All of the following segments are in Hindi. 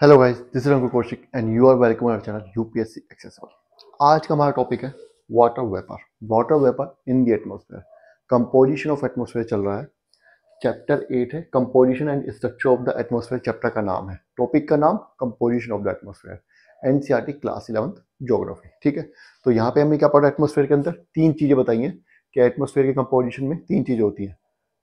Hello guys, this is Ankur Kaushik and you are welcome our channel UPSC accessible. आज का हमारा टॉपिक है water vapour. Water vapour in the atmosphere, composition of atmosphere चल रहा है। चैप्टर 8 है, composition and structure of the atmosphere. Chapter का नाम है, टॉपिक का नाम composition of the atmosphere, NCERT class 11th geography. ठीक है, तो यहाँ पे हमें क्या पढ़ा? एटमॉस्फेयर के अंदर तीन चीजें बताई हैं कि एटमॉस्फेयर के कंपोजिशन में तीन चीजें होती हैं।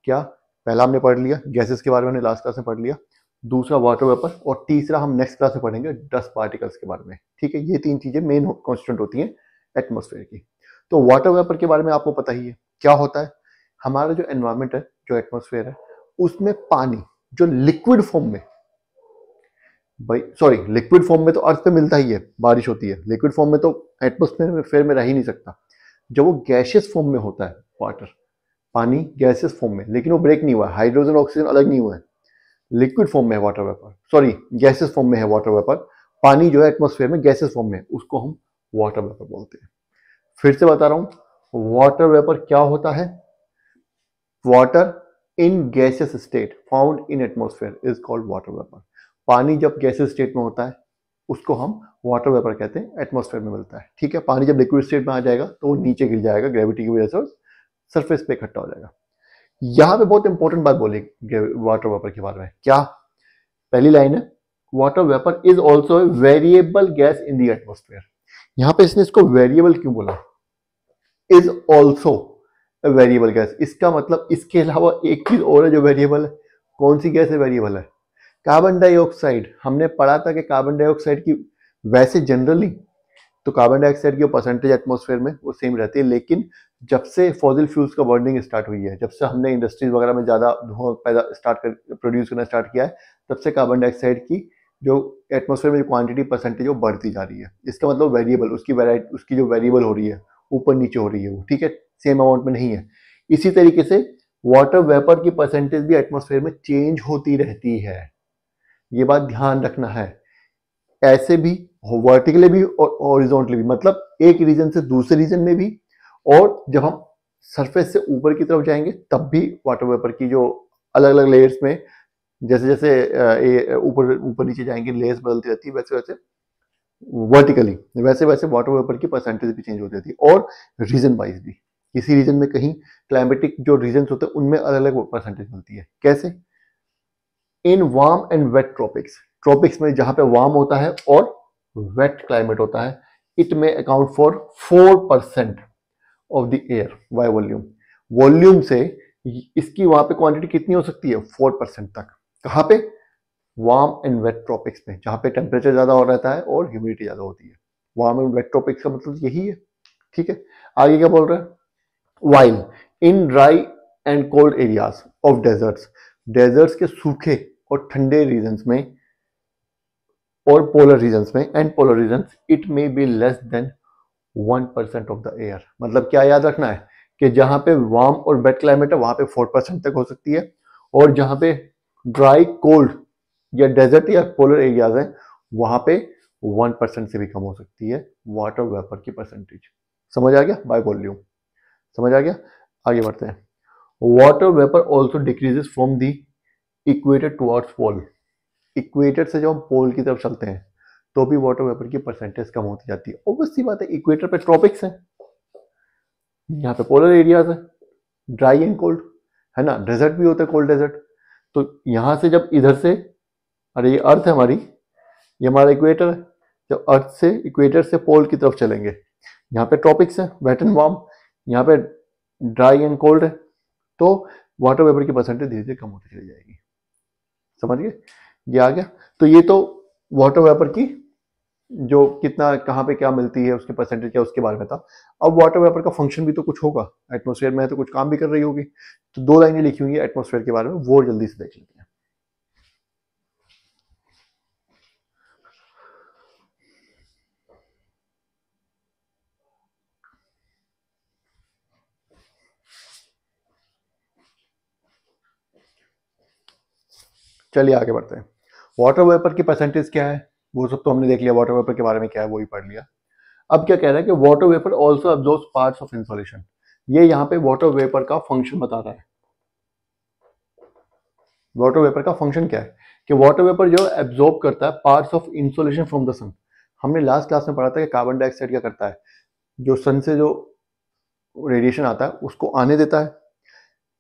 क्या? पहला हमने पढ़ लिया गैसेस के बारे में, हमने लास्ट क्लास में पढ़ लिया। दूसरा वाटर वेपर, और तीसरा हम नेक्स्ट क्लास में पढ़ेंगे डस्ट पार्टिकल्स के बारे में। ठीक है, ये तीन चीजें मेन कॉन्स्टेंट होती हैं एटमॉस्फेयर की। तो वाटर वेपर के बारे में आपको पता ही है क्या होता है। हमारा जो एनवायरमेंट है, जो एटमॉस्फेयर है, उसमें पानी जो लिक्विड फॉर्म में, भाई सॉरी, लिक्विड फॉर्म में तो अर्थ पे मिलता ही है, बारिश होती है। लिक्विड फॉर्म में तो एटमॉस्फेयर में रह ही नहीं सकता। जब वो गैसियस फॉर्म में होता है वाटर, पानी गैसियस फॉर्म में, लेकिन वो ब्रेक नहीं हुआ है, हाइड्रोजन ऑक्सीजन अलग नहीं हुआ है, लिक्विड फॉर्म में है water vapour, sorry gases form में है वाटर वेपर। पानी जो है एटमॉस्फेयर में गैसेस फॉर्म में, उसको हम वाटर वेपर बोलते हैं। फिर से बता रहा हूं, वाटर वेपर क्या होता है? Water in gases state found in atmosphere is called water vapour. पानी जब गैसेस स्टेट में होता है उसको हम वाटर वेपर कहते हैं, एटमॉस्फेयर में मिलता है। ठीक है, पानी जब लिक्विड स्टेट में आ जाएगा तो वो नीचे गिर जाएगा ग्रेविटी की वजह से, सरफेस पे इकट्ठा हो जाएगा। यहां पे बहुत इंपॉर्टेंट बात बोली वाटर वेपर के बारे में। क्या? पहली लाइन है, water vapour is also variable gas in the atmosphere. यहां पे इसने इसको वेरिएबल क्यों बोला? इज ऑल्सो वेरिएबल गैस, इसका मतलब इसके अलावा एक चीज और है जो वेरिएबल है। कौन सी गैस है वेरिएबल है? Carbon dioxide. हमने पढ़ा था कि कार्बन डाइऑक्साइड की, वैसे जनरली तो कार्बन डाइऑक्साइड की परसेंटेज एटमॉस्फेयर में वो सेम रहती है, लेकिन जब से फॉसिल फ्यूल्स का बर्निंग स्टार्ट हुई है, जब से हमने इंडस्ट्रीज वगैरह में ज़्यादा धुआं पैदा प्रोड्यूस करना स्टार्ट किया है, तब से कार्बन डाइऑक्साइड की जो एटमॉस्फेयर में जो क्वांटिटी परसेंटेज वो बढ़ती जा रही है। इसका मतलब वेरिएबल, उसकी वैरायटी, उसकी जो वेरिएबल हो रही है, ऊपर नीचे हो रही है वो, ठीक है, सेम अमाउंट में नहीं है। इसी तरीके से वाटर वेपर की परसेंटेज भी एटमॉस्फेयर में चेंज होती रहती है, ये बात ध्यान रखना है। ऐसे भी, वर्टिकली भी और हॉरिजॉन्टली भी, मतलब एक रीजन से दूसरे रीजन में भी, और जब हम सरफेस से ऊपर की तरफ जाएंगे तब भी वाटर वेपर की जो अलग अलग लेयर्स में, जैसे जैसे ऊपर ऊपर नीचे जाएंगे लेयर्स बदलती रहती है, वैसे वैसे वर्टिकली, वैसे वैसे वाटर वेपर की परसेंटेज भी चेंज होती रहती है, और रीजन वाइज भी। किसी रीजन में कहीं क्लाइमेटिक जो रीजन होते हैं उनमें अलग अलग परसेंटेज मिलती है। कैसे? In warm and wet tropics, tropics में जहां पे वार्म होता है और वेट क्लाइमेट होता है, इट में account for 4% of the air by volume. Volume से इसकी वहां पे क्वांटिटी कितनी हो सकती है? 4% तक। कहां पे? वार्म एंड वेट ट्रॉपिक्स में, जहां पे टेम्परेचर ज्यादा हो रहता है और ह्यूमिडिटी ज्यादा होती है। वार्म एंड वेट ट्रॉपिक्स का मतलब यही है। ठीक है, आगे क्या बोल रहा है? While in dry and cold areas of deserts, deserts के सूखे और ठंडे रीजन्स में और पोलर रीजन्स में, and polar regions, it may be less than 1% of the air. मतलब क्या याद रखना है कि जहां पे वार्म और वेट क्लाइमेट है वहां पे 4% तक हो सकती है, और जहां पे ड्राई कोल्ड या डेजर्ट या पोलर एरियाज हैं वहां पे 1% से भी कम हो सकती है वाटर वेपर की परसेंटेज। समझ आ गया? बाय वॉल्यूम समझ आ गया। आगे बढ़ते हैं। Water vapour also decreases from the equator towards pole. Equator से जब हम पोल की तरफ चलते हैं तो भी वाटर वेपर की परसेंटेज कम होती जाती है। ऑब्वियस सी बात है, इक्वेटर पे ट्रॉपिक्स हैं, यहाँ पे पोलर एरियाज है, ड्राई एंड कोल्ड है ना, डेजर्ट भी होता है, कोल्ड डेजर्ट। तो यहाँ से जब इधर से, अरे ये अर्थ है हमारी, ये हमारा इक्वेटर है, जब अर्थ से इक्वेटर से पोल की तरफ चलेंगे, यहाँ पे ट्रॉपिक्स है, वेट एंड वार्म, यहाँ पे ड्राई एंड कोल्ड है, तो वाटर वेपर की परसेंटेज धीरे धीरे कम होती चली जाएगी। समझ गए? ये आ गया। तो ये तो वाटर वेपर की जो कितना कहाँ पे क्या मिलती है, उसकी परसेंटेज क्या, उसके बारे में था। अब वाटर वेपर का फंक्शन भी तो कुछ होगा, एटमॉस्फेयर में है तो कुछ काम भी कर रही होगी। तो दो लाइनें लिखी हुई है एटमॉस्फेयर के बारे में, वो जल्दी से देख लेते हैं। चलिए आगे बढ़ते हैं। वाटर वेपर की परसेंटेज क्या है वो सब तो हमने देख लिया, वाटर वेपर के बारे में क्या है वो ही पढ़ लिया। अब क्या कह रहा है कि water vapour also absorbs parts of insolation. ये यहाँ पे वाटर वेपर का फंक्शन बता रहा है। वाटर वेपर का फंक्शन क्या है कि वाटर वेपर जो एब्जॉर्ब करता है parts of insolation from the sun. हमने लास्ट क्लास में पढ़ा था कि कार्बन डाइऑक्साइड क्या करता है, जो सन से जो रेडिएशन आता है उसको आने देता है,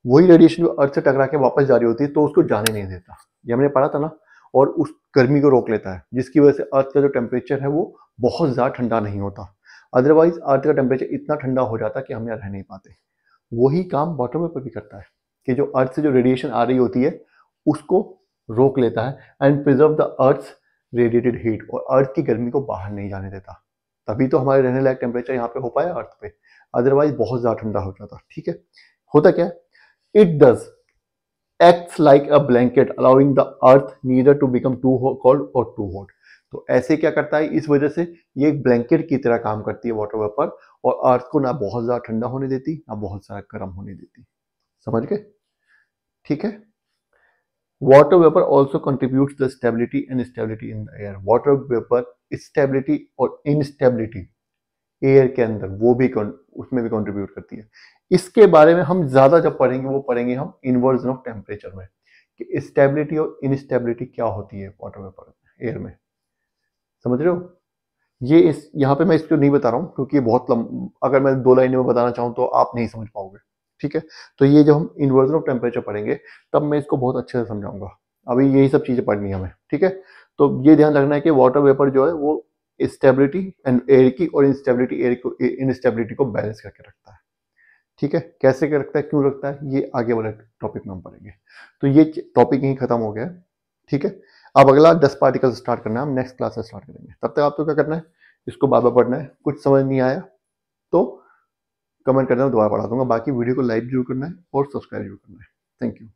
वही रेडिएशन जो अर्थ से टकरा के वापस जा रही होती है तो उसको जाने नहीं देता, ये हमने पढ़ा था ना। और उस गर्मी को रोक लेता है, जिसकी वजह से अर्थ का जो टेम्परेचर है वो बहुत ज़्यादा ठंडा नहीं होता। अदरवाइज अर्थ का टेम्परेचर इतना ठंडा हो जाता कि हम यहाँ रह नहीं पाते। वही काम वाटर वेपर भी करता है कि जो अर्थ से जो रेडिएशन आ रही होती है उसको रोक लेता है and preserve the earth radiated heat, और अर्थ की गर्मी को बाहर नहीं जाने देता। तभी तो हमारे रहने लायक टेम्परेचर यहाँ पे हो पाया अर्थ पे, अदरवाइज बहुत ज़्यादा ठंडा हो जाता। ठीक है, होता क्या है, it does acts like a blanket allowing the earth neither to become too cold or too hot। तो ऐसे क्या करता है, इस वजह से ये एक ब्लैंकेट की तरह काम करती है वाटर वेपर, और अर्थ को ना बहुत ज्यादा ठंडा होने देती ना बहुत सारा गर्म होने देती। समझ गए? ठीक है। Water vapour also contributes the stability and stability in the air. Water vapour stability और इनस्टेबिलिटी एयर के अंदर वो भी उसमें भी कंट्रीब्यूट करती है। इसके बारे में हम ज्यादा जब पढ़ेंगे वो पढ़ेंगे हम इन्वर्जन ऑफ टेम्परेचर में, कि स्टेबिलिटी और इनस्टेबिलिटी क्या होती है वाटर वेपर एयर में। समझ रहे हो? ये इस यहाँ पे मैं इसको नहीं बता रहा हूँ क्योंकि ये बहुत अगर मैं 2 लाइनों में बताना चाहूँ तो आप नहीं समझ पाओगे। ठीक है, तो ये जब हम इन्वर्जन ऑफ टेम्परेचर पढ़ेंगे तब मैं इसको बहुत अच्छे से समझाऊंगा। अभी यही सब चीजें पढ़नी है हमें। ठीक है, तो ये ध्यान रखना है कि वाटर वेपर जो है वो स्टेबिलिटी एंड एयर की और इंस्टेबिलिटी एयर को इनस्टेबिलिटी को बैलेंस करके रखता है। ठीक है, कैसे कर रखता है, क्यों रखता है, ये आगे वाले टॉपिक में हम पढ़ेंगे। तो ये टॉपिक यहीं खत्म हो गया। ठीक है, अब अगला 10 पार्टिकल स्टार्ट करना है, हम नेक्स्ट क्लास से स्टार्ट करेंगे। तब तक आपको क्या करना है, इसको बार बार पढ़ना है। कुछ समझ नहीं आया तो कमेंट करना, दोबारा पढ़ा दूंगा। बाकी वीडियो को लाइक जरूर करना है और सब्सक्राइब जरूर करना है। Thank you.